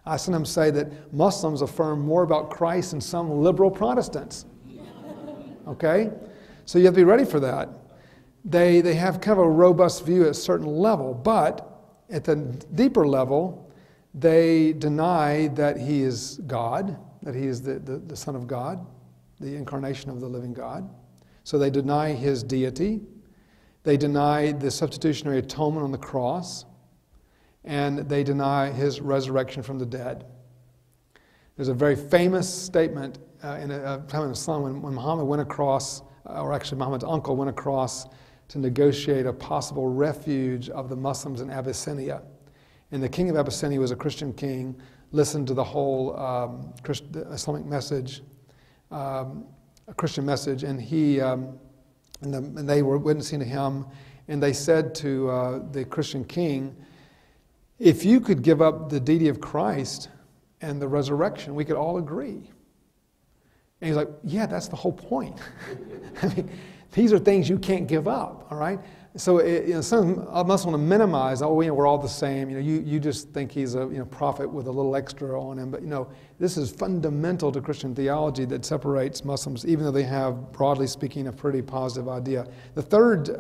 I sometimes say that Muslims affirm more about Christ than some liberal Protestants. Okay? So you have to be ready for that. They have kind of a robust view at a certain level, but at the deeper level, they deny that he is God, that he is the Son of God, the incarnation of the living God. So they deny his deity. They deny the substitutionary atonement on the cross. And they deny his resurrection from the dead. There's a very famous statement in a time in Islam when Muhammad went across, or actually Muhammad's uncle went across to negotiate a possible refuge of the Muslims in Abyssinia. And the king of Abyssinia was a Christian king, listened to the whole Islamic message, a Christian message, and and they were witnessing to him, and they said to the Christian king, if you could give up the deity of Christ and the resurrection, we could all agree. And he's like, yeah, that's the whole point. I mean, these are things you can't give up, all right? So some of us want to minimize, we're all the same. You just think he's a prophet with a little extra on him. But this is fundamental to Christian theology that separates Muslims, even though they have, broadly speaking, a pretty positive idea. The third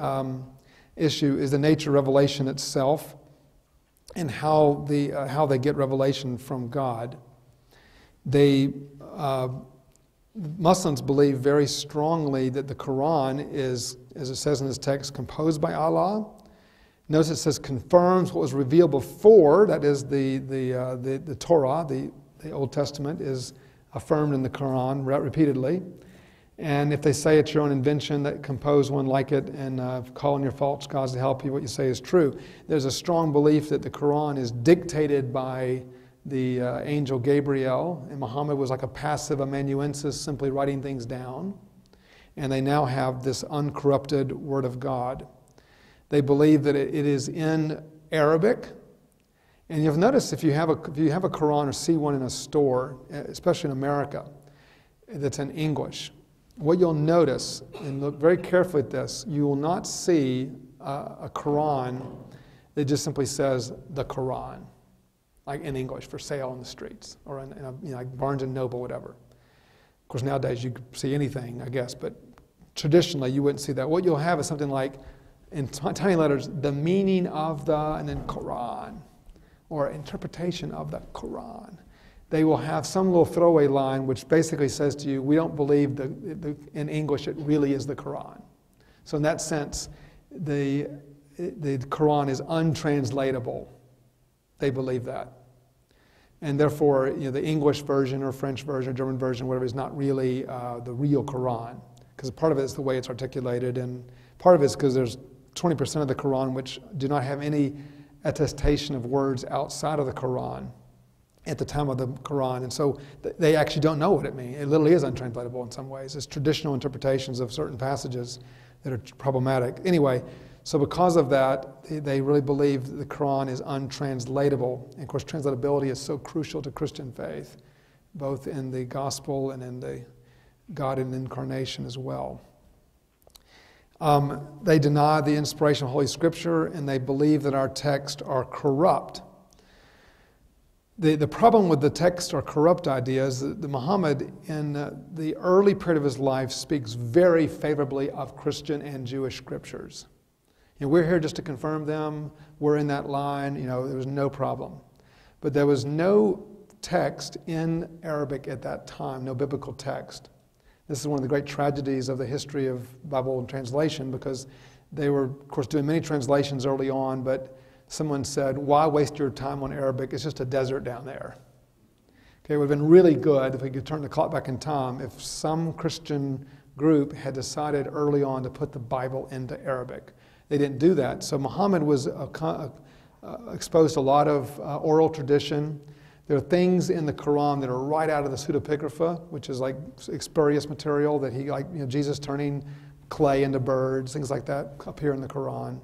issue is the nature of revelation itself and how they get revelation from God. Muslims believe very strongly that the Quran is, as it says in this text, composed by Allah. Notice it says confirms what was revealed before, that is the Torah, the Old Testament, is affirmed in the Quran repeatedly. And if they say it's your own invention, that compose one like it and call on your false gods to help you, what you say is true. There's a strong belief that the Quran is dictated by the angel Gabriel, and Muhammad was like a passive amanuensis, simply writing things down. And they now have this uncorrupted Word of God. They believe that it is in Arabic. And you'll notice if you have a Quran or see one in a store, especially in America, that's in English, what you'll notice, and look very carefully at this, you will not see a Quran that just simply says the Quran, like in English, for sale on the streets, or in like Barnes & Noble, whatever. Of course, nowadays you can see anything, I guess, but traditionally you wouldn't see that. What you'll have is something like, in tiny letters, the meaning of the, and then Quran, or interpretation of the Quran. They will have some little throwaway line which basically says to you, we don't believe in English it really is the Quran. So in that sense, the Quran is untranslatable. They believe that. And therefore, the English version or French version or German version, whatever, is not really the real Quran. Because part of it is the way it's articulated, and part of it is because there's 20% of the Quran which do not have any attestation of words outside of the Quran at the time of the Quran. And so they actually don't know what it means. It literally is untranslatable in some ways. It's traditional interpretations of certain passages that are problematic. Anyway, so because of that, they really believe that the Quran is untranslatable. And of course, translatability is so crucial to Christian faith, both in the gospel and in the God and incarnation as well. They deny the inspiration of Holy Scripture, and they believe that our texts are corrupt. The problem with the text or corrupt idea is that Muhammad, in the early period of his life, speaks very favorably of Christian and Jewish scriptures. We're here just to confirm them. We're in that line. There was no problem. But there was no text in Arabic at that time, no biblical text. This is one of the great tragedies of the history of Bible and translation, because they were, of course, doing many translations early on, but someone said, why waste your time on Arabic? It's just a desert down there. Okay, it would have been really good if we could turn the clock back in time if some Christian group had decided early on to put the Bible into Arabic. They didn't do that. So Muhammad was exposed to a lot of oral tradition. There are things in the Quran that are right out of the pseudepigrapha, which is like spurious material that Jesus turning clay into birds, things like that appear in the Quran.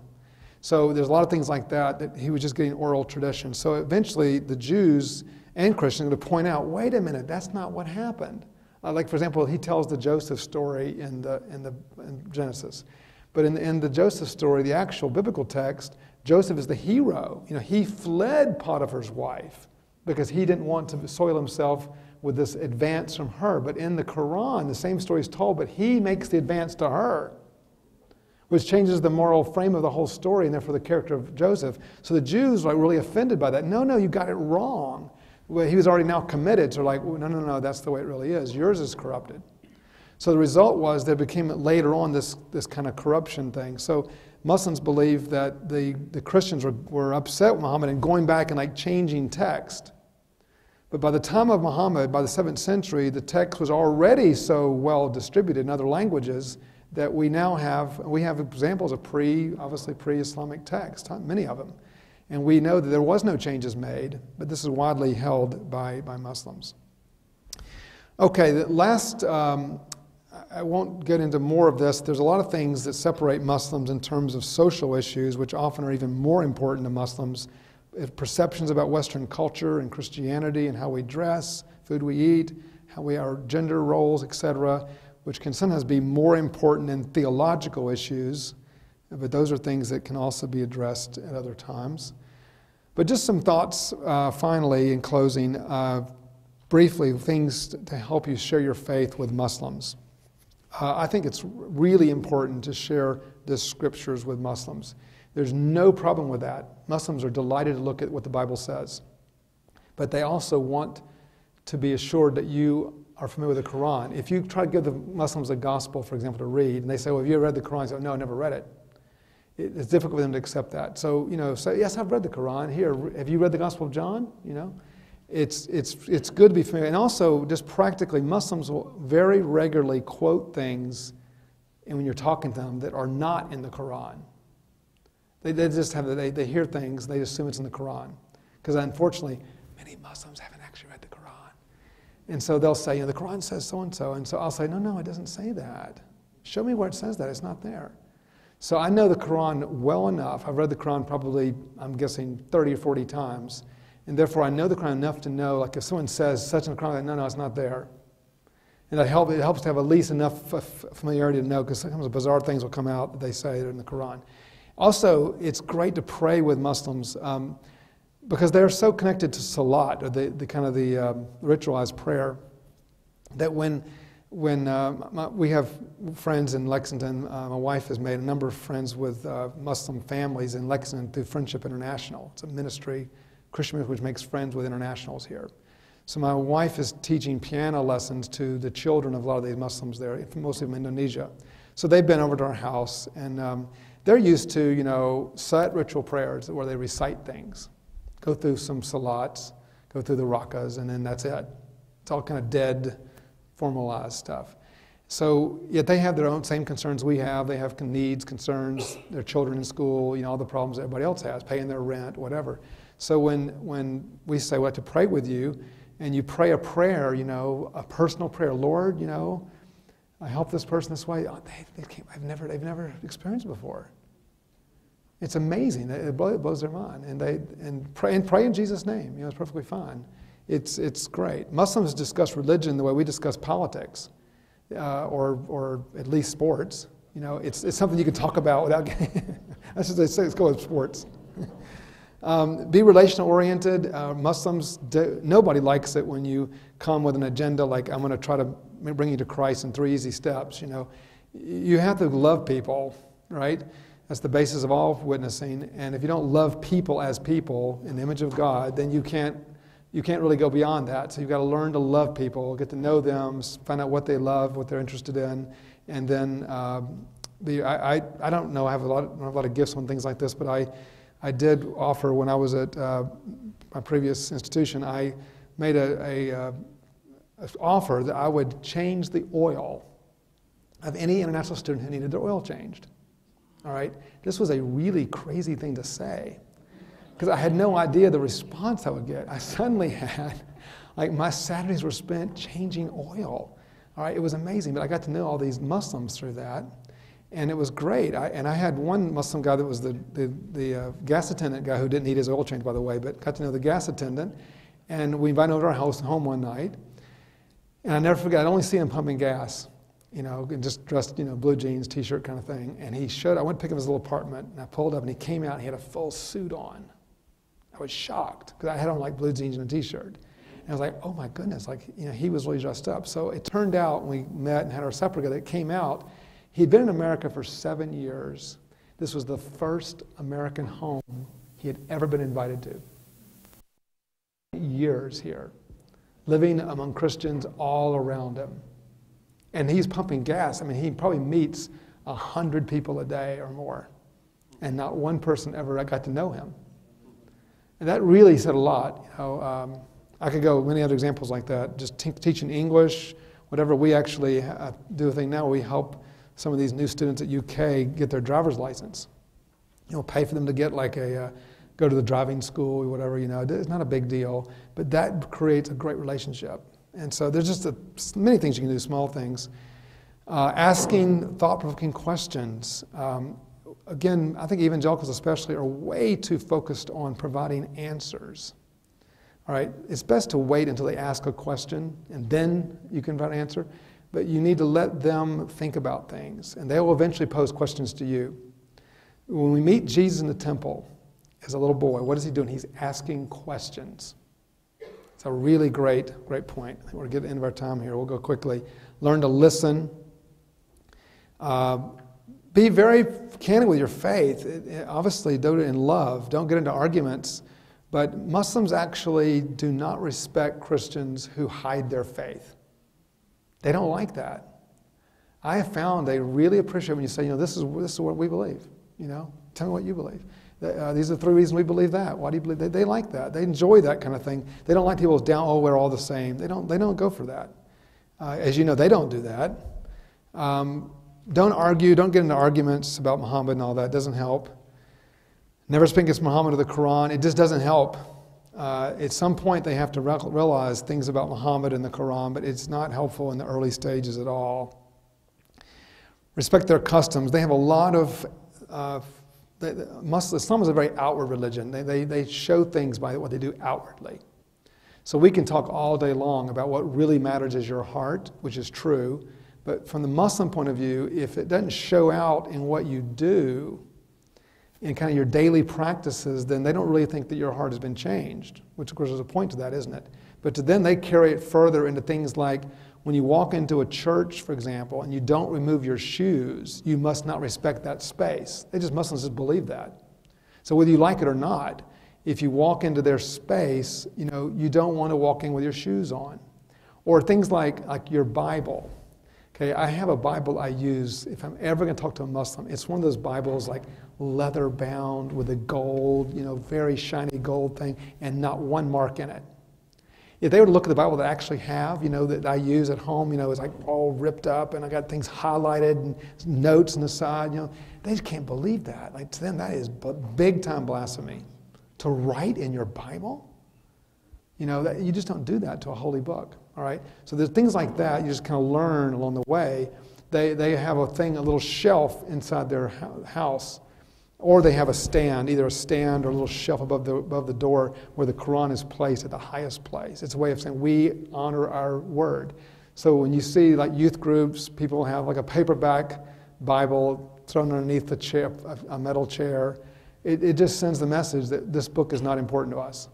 So there's a lot of things like that he was just getting oral tradition. So eventually the Jews and Christians are going to point out, wait a minute, that's not what happened. Like, for example, he tells the Joseph story in Genesis. But in the Joseph story, the actual biblical text, Joseph is the hero. He fled Potiphar's wife. because he didn't want to soil himself with this advance from her. But in the Quran, the same story is told, but he makes the advance to her, which changes the moral frame of the whole story and therefore the character of Joseph. So the Jews were really offended by that. No, you got it wrong. Well, he was already now committed, so like, no, that's the way it really is. Yours is corrupted. So the result was there became later on this kind of corruption thing. So Muslims believe that the Christians were upset with Muhammad and going back and like changing text. But by the time of Muhammad, by the 7th century, the text was already so well distributed in other languages that we have examples of obviously pre-Islamic texts, many of them. And we know that there was no changes made, but this is widely held by Muslims. Okay, the last, I won't get into more of this. There's a lot of things that separate Muslims in terms of social issues, which often are even more important to Muslims. Perceptions about Western culture and Christianity and how we dress, food we eat, our gender roles, etc., which can sometimes be more important than theological issues, but those are things that can also be addressed at other times. But just some thoughts finally in closing, briefly, things to help you share your faith with Muslims. I think it's really important to share the scriptures with Muslims. There's no problem with that. Muslims are delighted to look at what the Bible says. But they also want to be assured that you are familiar with the Quran. If you try to give the Muslims a gospel, for example, to read, and they say, well, have you ever read the Quran? They say, no, I never read it. It's difficult for them to accept that. So, say, yes, I've read the Quran. Here, have you read the Gospel of John? It's good to be familiar. And also, just practically, Muslims will very regularly quote things, and when you're talking to them, that are not in the Quran. They just have, they hear things, they assume it's in the Quran. Because unfortunately, many Muslims haven't actually read the Quran. And so they'll say, the Quran says so-and-so. And so I'll say, no, it doesn't say that. Show me where it says that. It's not there. So I know the Quran well enough. I've read the Quran probably, I'm guessing, 30 or 40 times. And therefore, I know the Quran enough to know, like if someone says such in the Quran, no, it's not there. And it helps to have at least enough familiarity to know, because sometimes bizarre things will come out that they say in the Quran. Also, it's great to pray with Muslims because they're so connected to Salat, or the kind of the ritualized prayer, that when we have friends in Lexington, my wife has made a number of friends with Muslim families in Lexington through Friendship International. It's a ministry, Christian ministry, which makes friends with internationals here. So my wife is teaching piano lessons to the children of a lot of these Muslims there, mostly from Indonesia. So they've been over to our house, and they're used to, set ritual prayers where they recite things, go through some salats, go through the rakas, and then that's it. It's all kind of dead, formalized stuff. So yet they have their own same concerns we have. They have needs, concerns, their children in school, all the problems everybody else has, paying their rent, whatever. So when we say we have to pray with you, and you pray a prayer, a personal prayer, Lord, I help this person this way. Oh, they've never experienced before. It's amazing. It blows their mind, and pray in Jesus' name. It's perfectly fine. It's great. Muslims discuss religion the way we discuss politics, or at least sports. It's something you can talk about without. That's what they say. Let's go with sports. Be relational oriented. Muslims, nobody likes it when you come with an agenda like, I'm going to try to bring you to Christ in 3 easy steps. You have to love people, right? That's the basis of all witnessing. And if you don't love people as people in the image of God, then you can't really go beyond that. So you've got to learn to love people, get to know them, find out what they love, what they're interested in, and then I don't know. I don't have a lot of gifts on things like this, but I did offer when I was at my previous institution. I made an offer that I would change the oil of any international student who needed their oil changed. All right? This was a really crazy thing to say because I had no idea the response I would get. I suddenly had, my Saturdays were spent changing oil. All right? It was amazing, but I got to know all these Muslims through that. And it was great. I had one Muslim guy that was the gas attendant guy who didn't need his oil change, by the way, but got to know the gas attendant. And we invited him over to our home one night. And I never forget, I'd only seen him pumping gas, just dressed, blue jeans, T-shirt kind of thing. And I went to pick up his little apartment, and I pulled up, and he came out, and he had a full suit on. I was shocked because I had on like blue jeans and a t-shirt. And I was like, oh my goodness, like, he was really dressed up. So it turned out when we met and had our supper together, it came out, he'd been in America for 7 years. This was the first American home he had ever been invited to. Years here, living among Christians all around him. And he's pumping gas. I mean, he probably meets 100 people a day or more. And not one person ever got to know him. And that really said a lot. I could go many other examples like that. Just teaching English, whatever. We actually do a thing now. We help some of these new students at UK get their driver's license. Pay for them to get like go to the driving school or whatever. It's not a big deal, but that creates a great relationship. And so there's just many things you can do, small things. Asking thought-provoking questions. Again, I think evangelicals especially are way too focused on providing answers. All right, it's best to wait until they ask a question and then you can provide an answer, but you need to let them think about things and they will eventually pose questions to you. When we meet Jesus in the temple as a little boy, what is he doing? He's asking questions. It's a really great point. I think we're getting the end of our time here. We'll go quickly. Learn to listen. Be very candid with your faith. Obviously, do it in love. Don't get into arguments. But Muslims actually do not respect Christians who hide their faith. They don't like that. I have found they really appreciate when you say, this is what we believe. Tell me what you believe. These are the 3 reasons we believe that. Why do you believe that? They like that. They enjoy that kind of thing. They don't like people down, we're all the same. They don't go for that. As you know, they don't do that. Don't argue. Don't get into arguments about Muhammad and all that. It doesn't help. Never speak against Muhammad or the Quran. It just doesn't help. At some point, they have to realize things about Muhammad and the Quran, but it's not helpful in the early stages at all. Respect their customs. They have a lot of... Islam is a very outward religion. They show things by what they do outwardly. So we can talk all day long about what really matters is your heart, which is true. But from the Muslim point of view, if it doesn't show out in what you do, in kind of your daily practices, then they don't really think that your heart has been changed, which of course is a point to that, isn't it? But then they carry it further into things like when you walk into a church, for example, and you don't remove your shoes, you must not respect that space. Muslims just believe that. So whether you like it or not, if you walk into their space, you don't want to walk in with your shoes on. Or things like your Bible. Okay, I have a Bible I use if I'm ever going to talk to a Muslim. It's one of those Bibles like leather bound with a gold, very shiny gold thing, and not one mark in it. If they were to look at the Bible that I actually have, that I use at home, it's like all ripped up and I got things highlighted and notes on the side, they just can't believe that. Like to them, that is big time blasphemy. To write in your Bible? That you just don't do that to a holy book, all right? So there's things like that you just kind of learn along the way. They have a little shelf inside their house. Or they have a stand, either a stand or a little shelf above the door where the Quran is placed at the highest place. It's a way of saying we honor our word. So when you see like youth groups, people have like a paperback Bible thrown underneath the chair, a metal chair. It just sends the message that this book is not important to us.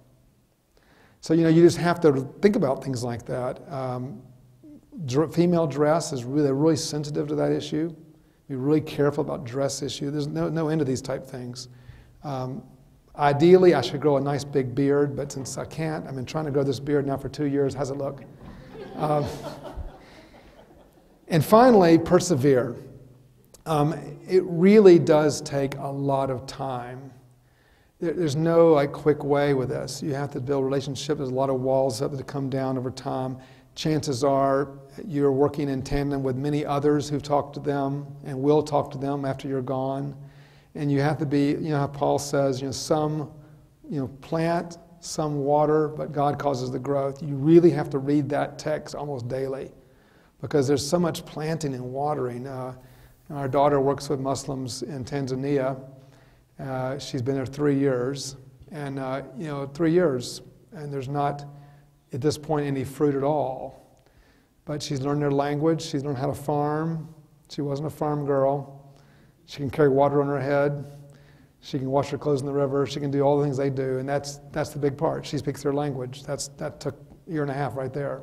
So you just have to think about things like that. Female dress is really sensitive to that issue. Be really careful about dress issue. There's no end to these type things. Ideally, I should grow a nice big beard, but since I can't, I've been trying to grow this beard now for 2 years. How's it look? And finally, persevere. It really does take a lot of time. There's no quick way with this. You have to build relationships. There's a lot of walls that come down over time. Chances are you're working in tandem with many others who've talked to them and will talk to them after you're gone. And you have to be, how Paul says, some, plant, some water, but God causes the growth. You really have to read that text almost daily because there's so much planting and watering. Our daughter works with Muslims in Tanzania. She's been there 3 years. And, 3 years, and there's not, at this point, any fruit at all. But she's learned their language. She's learned how to farm. She wasn't a farm girl. She can carry water on her head. She can wash her clothes in the river. She can do all the things they do, and that's the big part. She speaks their language. That took a year and a half right there.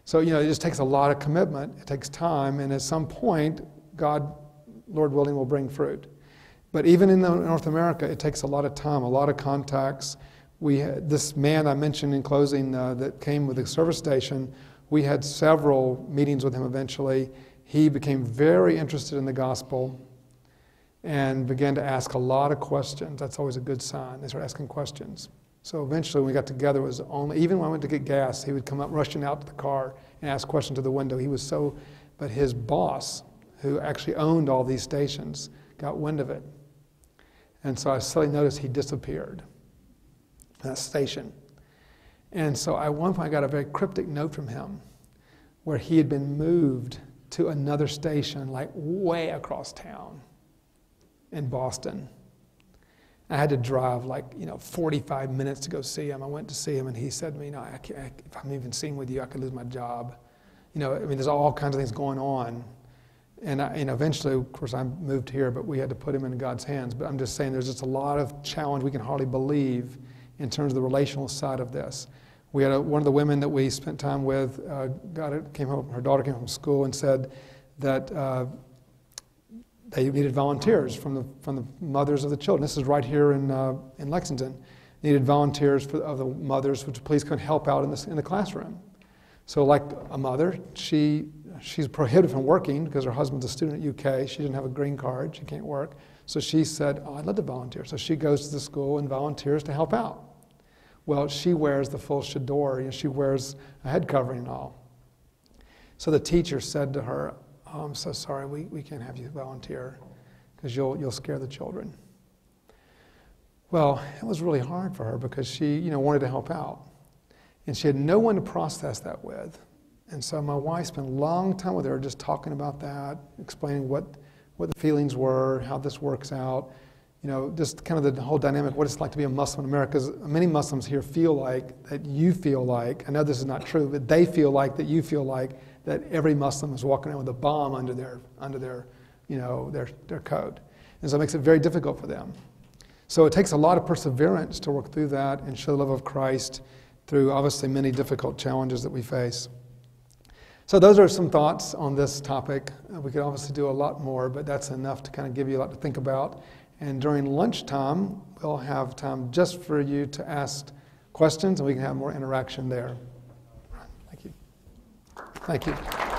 So, it just takes a lot of commitment. It takes time, and at some point, God, Lord willing, will bring fruit. But even in North America, it takes a lot of time, a lot of contacts. This man I mentioned in closing that came with the service station, we had several meetings with him eventually. He became very interested in the gospel and began to ask a lot of questions. That's always a good sign. They start asking questions. So eventually when we got together, it was even when I went to get gas, he would come up rushing out to the car and ask questions to the window. But his boss, who actually owned all these stations, got wind of it. And so I suddenly noticed he disappeared from that station. And so at one point I got a very cryptic note from him where he had been moved to another station like way across town in Boston. I had to drive 45 minutes to go see him. I went to see him and he said to me, if I'm even seen with you, I could lose my job. There's all kinds of things going on. And eventually, of course, I moved here, but we had to put him in God's hands. But I'm just saying there's just a lot of challenge we can hardly believe in terms of the relational side of this. We had one of the women that we spent time with, her daughter came home from school and said that they needed volunteers from the mothers of the children. This is right here in Lexington. Needed volunteers of the mothers, which please come help out in the classroom. So like a mother, she's prohibited from working because her husband's a student at UK. She didn't have a green card. She can't work. So she said, I'd love to volunteer. So she goes to the school and volunteers to help out. Well, she wears the full chador. She wears a head covering and all. So the teacher said to her, I'm so sorry, we can't have you volunteer because you'll scare the children. Well, it was really hard for her because she wanted to help out. And she had no one to process that with. And so my wife spent a long time with her just talking about that, explaining what the feelings were, how this works out, just kind of the whole dynamic, what it's like to be a Muslim in America. Because many Muslims here feel like that you feel like, I know this is not true, but they feel like that you feel like that every Muslim is walking around with a bomb under their coat. And so it makes it very difficult for them. So it takes a lot of perseverance to work through that and show the love of Christ through obviously many difficult challenges that we face. So those are some thoughts on this topic. We could obviously do a lot more, but that's enough to kind of give you a lot to think about. And during lunchtime, we'll have time just for you to ask questions, and we can have more interaction there. Thank you. Thank you.